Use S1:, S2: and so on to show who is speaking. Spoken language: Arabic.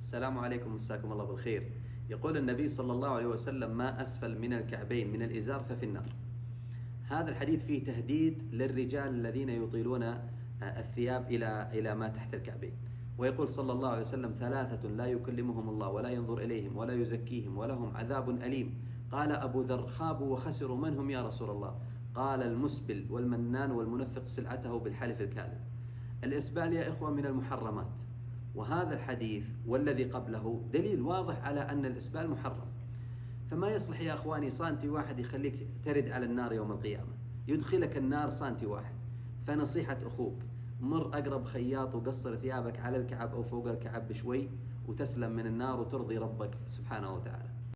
S1: السلام عليكم، مساكم الله بالخير. يقول النبي صلى الله عليه وسلم: ما أسفل من الكعبين من الإزار ففي النار. هذا الحديث فيه تهديد للرجال الذين يطيلون الثياب إلى ما تحت الكعبين. ويقول صلى الله عليه وسلم: ثلاثة لا يكلمهم الله ولا ينظر إليهم ولا يزكيهم ولهم عذاب أليم. قال أبو ذر: خابوا وخسروا، من هم يا رسول الله؟ قال: المسبل والمنان والمنفق سلعته بالحلف الكاذب. الإسبال يا إخوة من المحرمات، وهذا الحديث والذي قبله دليل واضح على أن الإسبال محرم. فما يصلح يا أخواني سانتي واحد يخليك ترد على النار يوم القيامة، يدخلك النار سانتي واحد. فنصيحة أخوك: مر أقرب خياط وقصر ثيابك على الكعب أو فوق الكعب بشوي، وتسلم من النار وترضي ربك سبحانه وتعالى.